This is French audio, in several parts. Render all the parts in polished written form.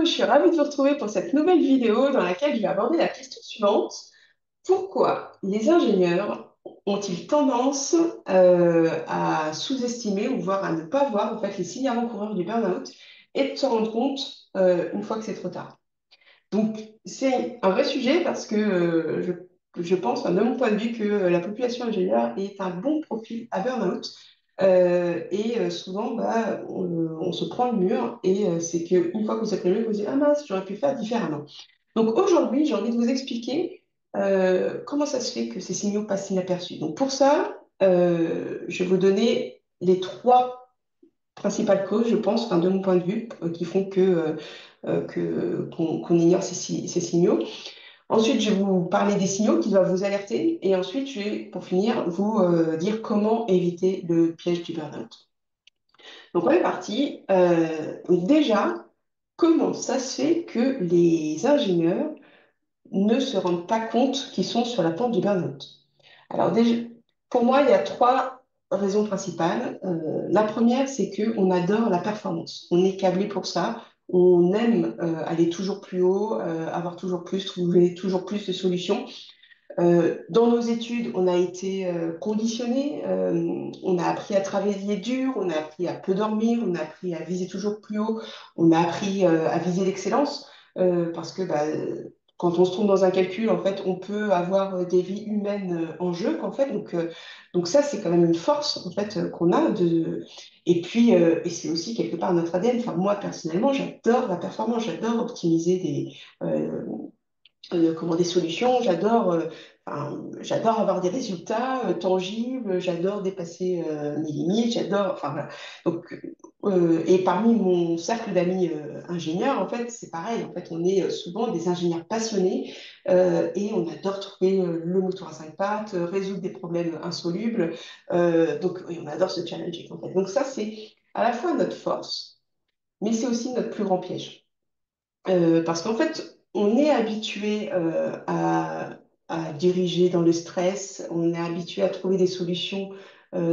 je suis ravie de vous retrouver pour cette nouvelle vidéo dans laquelle je vais aborder la question suivante. Pourquoi les ingénieurs ont-ils tendance à sous-estimer ou voire à ne pas voir en fait, les signes avant-coureurs du burn-out et de se rendre compte une fois que c'est trop tard? Donc, c'est un vrai sujet parce que je pense, enfin, de mon point de vue, que la population ingénieure est un bon profil à burn-out. Souvent, on se prend le mur et c'est qu'une fois que vous êtes le mur, vous vous dites, ah mince, j'aurais pu faire différemment. Donc aujourd'hui, j'ai envie de vous expliquer comment ça se fait que ces signaux passent inaperçus. Donc pour ça, je vais vous donner les trois principales causes, je pense, enfin, de mon point de vue, qui font qu'on ignore ces signaux. Ensuite, je vais vous parler des signaux qui doivent vous alerter. Et ensuite, je vais, pour finir, vous dire comment éviter le piège du burn-out. Donc, on est parti. Donc déjà, comment ça se fait que les ingénieurs ne se rendent pas compte qu'ils sont sur la pente du burn-out? Alors, déjà, pour moi, il y a trois raisons principales. La première, c'est qu'on adore la performance. On est câblé pour ça. On aime aller toujours plus haut, avoir toujours plus, trouver toujours plus de solutions. Dans nos études, on a été conditionnés, on a appris à travailler dur, on a appris à peu dormir, on a appris à viser toujours plus haut, on a appris à viser l'excellence, parce que quand on se trompe dans un calcul, en fait, on peut avoir des vies humaines en jeu, en fait. Donc ça, c'est quand même une force, en fait, qu'on a. Et puis, et c'est aussi quelque part notre ADN. Enfin, moi, personnellement, j'adore la performance, j'adore optimiser des solutions. J'adore avoir des résultats tangibles, j'adore dépasser mes limites, j'adore, enfin voilà. Donc, et parmi mon cercle d'amis ingénieurs, en fait, c'est pareil. En fait, on est souvent des ingénieurs passionnés et on adore trouver le mouton à cinq pattes, résoudre des problèmes insolubles. Donc, oui, on adore se challenger, en fait. Donc, ça, c'est à la fois notre force, mais c'est aussi notre plus grand piège. Parce qu'en fait, on est habitué à diriger dans le stress, on est habitué à trouver des solutions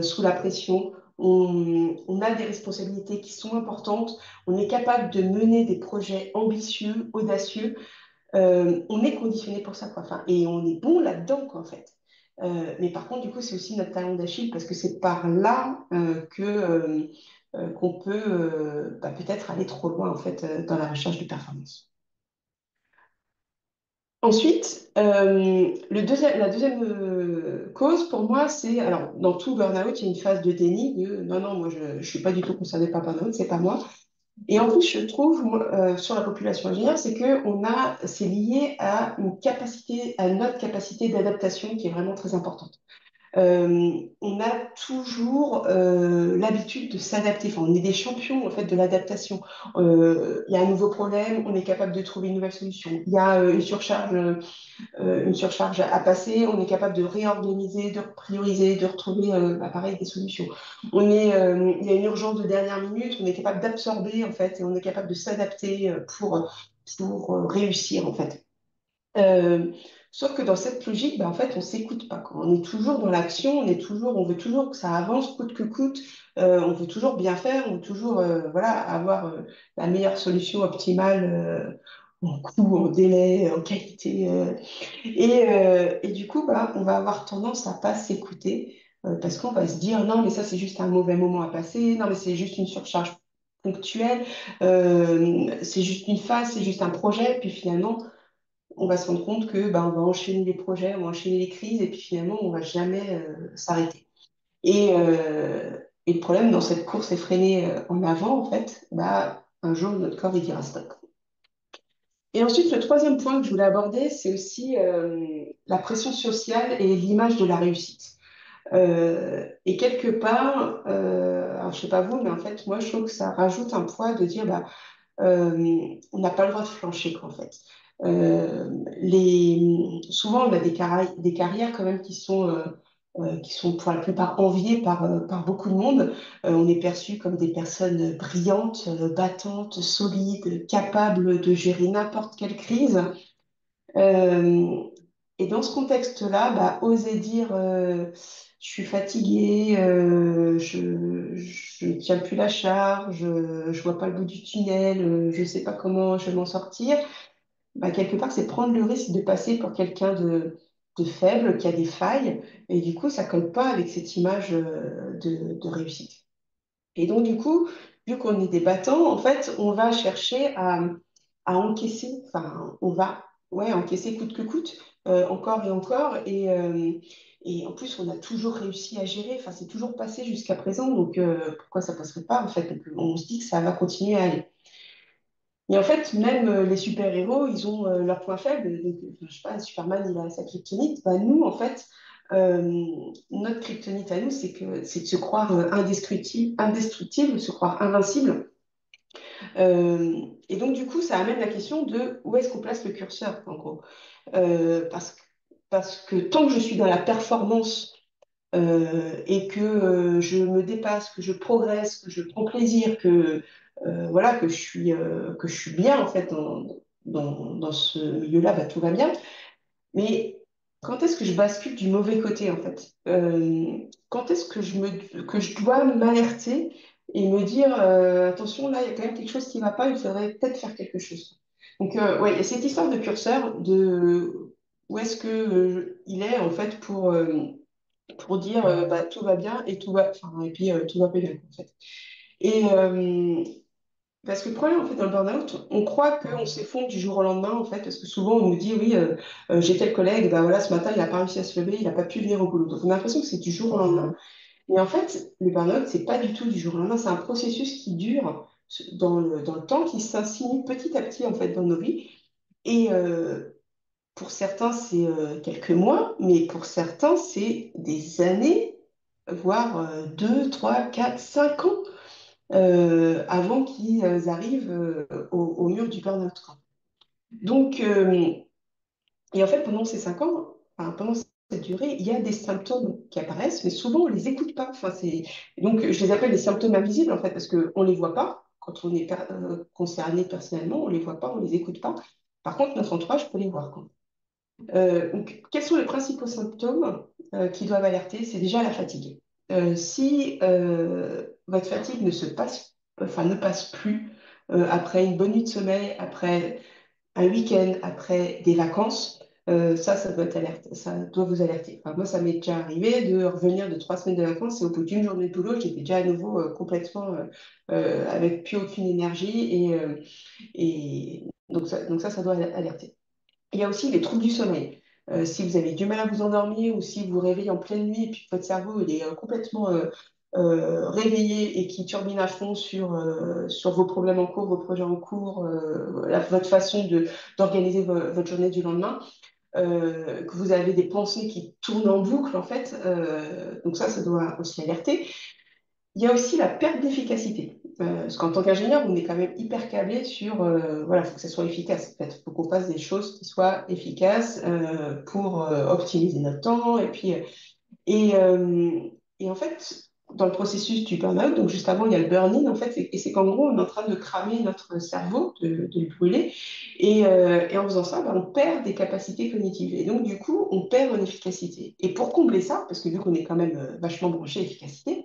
sous la pression, on a des responsabilités qui sont importantes, on est capable de mener des projets ambitieux, audacieux, on est conditionné pour ça, quoi. Enfin, et on est bon là-dedans, quoi, en fait. Mais par contre, du coup, c'est aussi notre talon d'Achille parce que c'est par là qu'on peut peut-être aller trop loin, en fait, dans la recherche de performance. Ensuite, la deuxième cause pour moi, c'est, alors dans tout burn-out, il y a une phase de déni de non, non, moi je ne suis pas du tout concernée par burn-out, c'est pas moi. Et en plus, je trouve moi, sur la population ingénieure, c'est lié à à notre capacité d'adaptation qui est vraiment très importante. On a toujours l'habitude de s'adapter. Enfin, on est des champions en fait de l'adaptation. Il y a un nouveau problème, on est capable de trouver une nouvelle solution. Il y a une surcharge à passer, on est capable de réorganiser, de prioriser, de retrouver pareil, des solutions. Il y a une urgence de dernière minute, on est capable d'absorber en fait et on est capable de s'adapter pour réussir en fait. Euh, Sauf que dans cette logique, en fait, on s'écoute pas, quoi. On est toujours dans l'action, on veut toujours que ça avance coûte que coûte, on veut toujours bien faire, on veut toujours voilà, avoir la meilleure solution optimale en coût, en délai, en qualité. Et du coup, on va avoir tendance à pas s'écouter parce qu'on va se dire non, mais ça, c'est juste un mauvais moment à passer, non, mais c'est juste une surcharge ponctuelle, c'est juste une phase, c'est juste un projet, puis finalement on va se rendre compte que on va enchaîner les projets, on va enchaîner les crises, et puis finalement, on va jamais s'arrêter. Et le problème dans cette course effrénée en avant, en fait, un jour, notre corps, il dira stop. Et ensuite, le troisième point que je voulais aborder, c'est aussi la pression sociale et l'image de la réussite. Et quelque part, alors je sais pas vous, mais en fait, moi, je trouve que ça rajoute un poids de dire, on n'a pas le droit de flancher, quoi, en fait. Souvent, on a des carrières quand même qui sont pour la plupart enviées par beaucoup de monde. On est perçu comme des personnes brillantes, battantes, solides, capables de gérer n'importe quelle crise. Euh, Et dans ce contexte-là, bah, oser dire je suis fatiguée, je ne tiens plus la charge, je vois pas le bout du tunnel, je sais pas comment je vais m'en sortir, bah, quelque part, c'est prendre le risque de passer pour quelqu'un de faible, qui a des failles, et du coup, ça colle pas avec cette image de réussite. Et donc, du coup, vu qu'on est des battants, en fait, on va chercher à encaisser, enfin, on va ouais, encaisser coûte que coûte, encore et encore. Et en plus, on a toujours réussi à gérer, enfin, c'est toujours passé jusqu'à présent, donc pourquoi ça passerait pas, en fait? Donc, on se dit que ça va continuer à aller. Et en fait, même les super-héros, ils ont leurs points faibles. Donc, je sais pas, Superman, il a sa kryptonite. Bah, nous, en fait, notre kryptonite à nous, c'est de se croire indestructible, se croire invincible. Et donc, du coup, ça amène la question de où est-ce qu'on place le curseur, en gros. Parce que tant que je suis dans la performance et que je me dépasse, que je progresse, que je prends plaisir, voilà, que je suis bien, en fait, dans ce milieu-là, bah, tout va bien. Mais quand est-ce que je bascule du mauvais côté, en fait? Quand est-ce que je dois m'alerter et me dire, attention, là, il y a quand même quelque chose qui ne va pas, il faudrait peut-être faire quelque chose. Donc, ouais, il y a cette histoire de curseur, de où est-ce que, il est, en fait, pour dire, bah, tout va bien et enfin, et puis tout va pas bien, en fait. Et, parce que le problème, en fait, dans le burn-out, on croit qu'on s'effondre du jour au lendemain, en fait, parce que souvent, on nous dit, oui, j'ai tel collègue, ben voilà, ce matin, il n'a pas réussi à se lever, il n'a pas pu venir au boulot. Donc, on a l'impression que c'est du jour au lendemain. Mais en fait, le burn-out, c'est pas du tout du jour au lendemain, c'est un processus qui dure dans le temps, qui s'insinue petit à petit, en fait, dans nos vies. Et pour certains, c'est quelques mois, mais pour certains, c'est des années, voire 2, 3, 4, 5 ans avant qu'ils arrivent au mur du burn-out, quoi. Donc, et en fait, pendant ces 5 ans, enfin, pendant cette durée, il y a des symptômes qui apparaissent, mais souvent, on ne les écoute pas. Enfin, donc, je les appelle les symptômes invisibles, en fait, parce qu'on ne les voit pas. Quand on est concerné personnellement, on ne les voit pas, on ne les écoute pas. Par contre, notre entourage peut les voir, quoi. Donc, quels sont les principaux symptômes qui doivent alerter? C'est déjà la fatigue. Si votre fatigue ne passe plus après une bonne nuit de sommeil, après un week-end, après des vacances, ça doit vous alerter. Enfin, moi, ça m'est déjà arrivé de revenir de 3 semaines de vacances et au bout d'une journée de boulot, j'étais déjà à nouveau complètement avec plus aucune énergie et ça doit alerter. Il y a aussi les troubles du sommeil. Si vous avez du mal à vous endormir ou si vous vous réveillez en pleine nuit et puis que votre cerveau il est complètement réveillé et qui turbine à fond sur vos problèmes en cours, vos projets en cours, votre façon d'organiser votre journée du lendemain, que vous avez des pensées qui tournent en boucle en fait, donc ça doit aussi alerter. Il y a aussi la perte d'efficacité. Parce qu'en tant qu'ingénieur, on est quand même hyper câblé sur, voilà, il faut que ça soit efficace. En fait, il faut qu'on fasse des choses qui soient efficaces pour optimiser notre temps. Et, euh, et en fait, dans le processus du burn-out, donc juste avant, il y a le burn-in, en fait, et c'est qu'en gros, on est en train de cramer notre cerveau, de le brûler. Et en faisant ça, ben, on perd des capacités cognitives. Et donc, du coup, on perd en efficacité. Et pour combler ça, parce que vu qu'on est quand même vachement branché efficacité,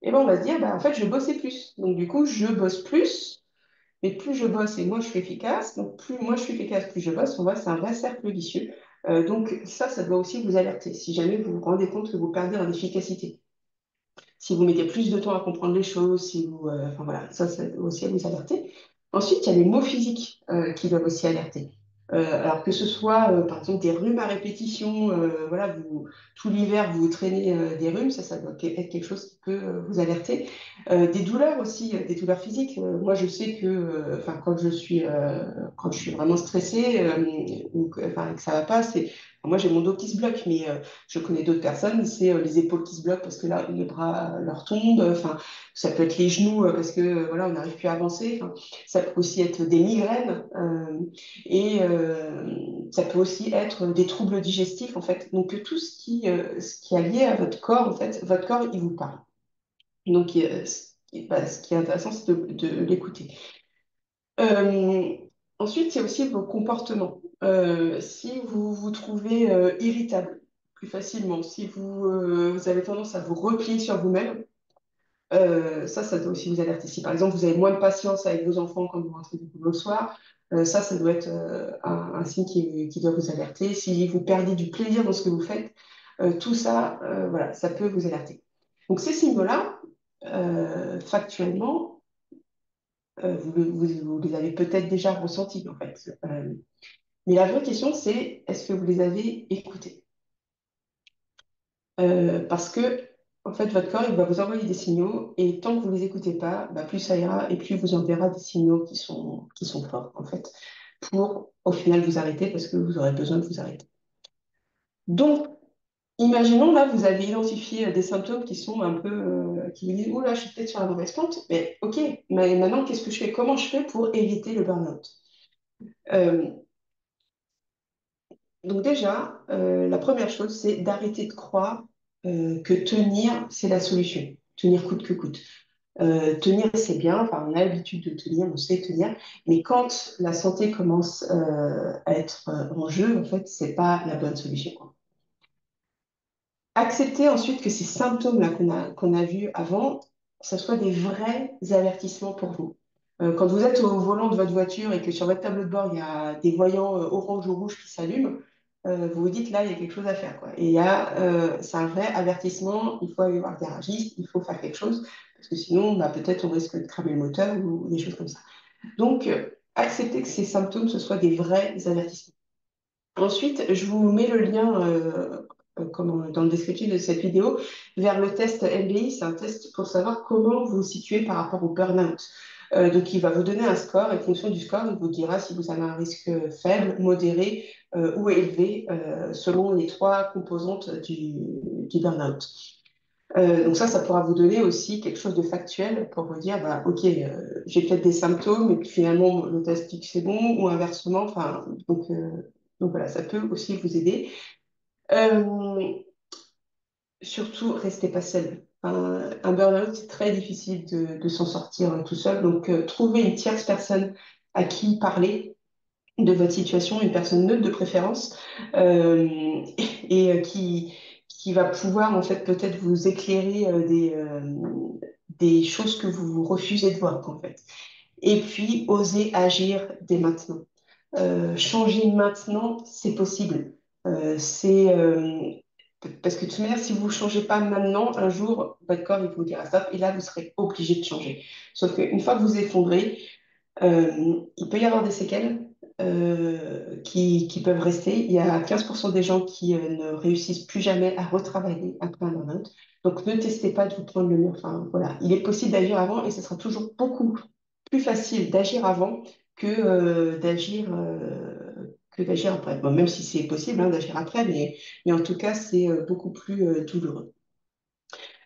et ben on va se dire, bah, en fait, je bossais plus. Donc, du coup, je bosse plus, mais plus je bosse et moins je suis efficace. Donc, plus moi je suis efficace, plus je bosse. On voit, c'est un vrai cercle vicieux. Donc, ça doit aussi vous alerter. Si jamais vous vous rendez compte que vous perdez en efficacité, si vous mettez plus de temps à comprendre les choses, si vous, enfin voilà, ça doit aussi vous alerter. Ensuite, il y a les mots physiques qui doivent aussi alerter. Alors que ce soit, par exemple, des rhumes à répétition, voilà, tout l'hiver, vous traînez des rhumes, ça doit être quelque chose qui peut vous alerter. Des douleurs aussi, des douleurs physiques. Moi, je sais que, enfin, quand je suis vraiment stressée enfin, que ça va pas, moi, j'ai mon dos qui se bloque, mais je connais d'autres personnes, c'est les épaules qui se bloquent parce que là, les bras leur tombent. Enfin, ça peut être les genoux parce que voilà, on n'arrive plus à avancer. Enfin, ça peut aussi être des migraines et ça peut aussi être des troubles digestifs en fait. Donc tout ce qui est lié à votre corps en fait, votre corps il vous parle. Donc ce qui est intéressant c'est de l'écouter. Euh, Ensuite, il y a aussi vos comportements. Si vous vous trouvez irritable plus facilement, si vous avez tendance à vous replier sur vous-même, ça doit aussi vous alerter. Si par exemple vous avez moins de patience avec vos enfants quand vous rentrez du boulot le soir, ça doit être un signe qui doit vous alerter. Si vous perdez du plaisir dans ce que vous faites, tout ça, voilà, ça peut vous alerter. Donc ces signaux-là, factuellement, vous les avez peut-être déjà ressentis en fait. Mais la vraie question, c'est est-ce que vous les avez écoutés? Parce que, en fait, votre corps, il va vous envoyer des signaux et tant que vous ne les écoutez pas, bah, plus ça ira et plus il vous enverra des signaux qui sont forts, en fait, pour au final vous arrêter parce que vous aurez besoin de vous arrêter. Donc, imaginons là, vous avez identifié des symptômes qui sont un peu, qui vous disent, oh là, je suis peut-être sur la mauvaise pente, mais ok, mais maintenant, qu'est-ce que je fais? Comment je fais pour éviter le burn-out? Euh, donc déjà, la première chose, c'est d'arrêter de croire que tenir, c'est la solution. Tenir coûte que coûte. Tenir, c'est bien, enfin, on a l'habitude de tenir, on sait tenir, mais quand la santé commence à être en jeu, en fait, c'est pas la bonne solution, quoi. Accepter ensuite que ces symptômes-là qu'on a vus avant, ce soit des vrais avertissements pour vous. Quand vous êtes au volant de votre voiture et que sur votre tableau de bord, il y a des voyants orange ou rouge qui s'allument, vous vous dites là, il y a quelque chose à faire, quoi. Et c'est un vrai avertissement, il faut aller voir le garagiste, il faut faire quelque chose, parce que sinon, bah, peut-être on risque de cramer le moteur ou des choses comme ça. Donc, accepter que ces symptômes, ce soient des vrais avertissements. Ensuite, je vous mets le lien dans le descriptif de cette vidéo vers le test MBI. C'est un test pour savoir comment vous vous situez par rapport au burn-out. Donc, il va vous donner un score et en fonction du score, il vous dira si vous avez un risque faible, modéré ou élevé selon les trois composantes du burn-out. Donc ça pourra vous donner aussi quelque chose de factuel pour vous dire, bah, ok, j'ai peut-être des symptômes et puis finalement le test dit que c'est bon ou inversement. Enfin, donc voilà, ça peut aussi vous aider. Euh, Surtout, restez pas seul. Un burn-out, c'est très difficile de s'en sortir tout seul. Donc trouvez une tierce personne à qui parler de votre situation, une personne neutre de préférence, euh, et qui va pouvoir en fait peut-être vous éclairer des choses que vous refusez de voir en fait. Et puis, oser agir dès maintenant. Changer maintenant, c'est possible. Parce que de toute manière, si vous ne changez pas maintenant, un jour, votre corps il vous dira stop, et là, vous serez obligé de changer. Sauf qu'une fois que vous effondrez, il peut y avoir des séquelles qui peuvent rester. Il y a 15% des gens qui ne réussissent plus jamais à retravailler après un burn-out. Donc, ne testez pas de vous prendre le mur. Enfin, voilà. Il est possible d'agir avant et ce sera toujours beaucoup plus facile d'agir avant que d'agir après. Bon, même si c'est possible hein, d'agir après, mais en tout cas, c'est beaucoup plus douloureux.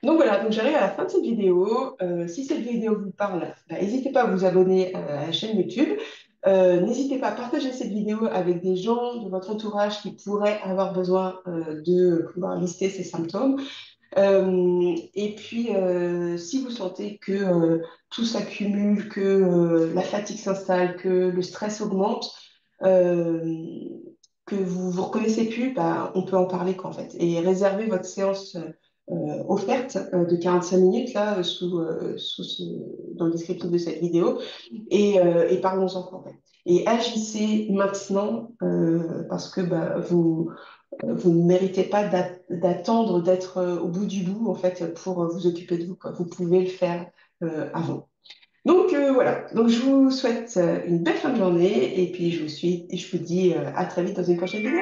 Donc voilà, donc j'arrive à la fin de cette vidéo. Si cette vidéo vous parle, bah, n'hésitez pas à vous abonner à la chaîne YouTube. N'hésitez pas à partager cette vidéo avec des gens de votre entourage qui pourraient avoir besoin de pouvoir lister ces symptômes. Et puis, si vous sentez que tout s'accumule, que la fatigue s'installe, que le stress augmente, euh, que vous vous reconnaissez plus, bah, on peut en parler quoi, en fait. Et réservez votre séance offerte de 45 minutes là, dans le descriptif de cette vidéo et parlons-en quoi, en fait. Et agissez maintenant parce que bah, vous ne méritez pas d'attendre d'être au bout du bout, en fait, pour vous occuper de vous, quoi. Vous pouvez le faire avant. Donc voilà, donc je vous souhaite une belle fin de journée et puis je vous dis à très vite dans une prochaine vidéo.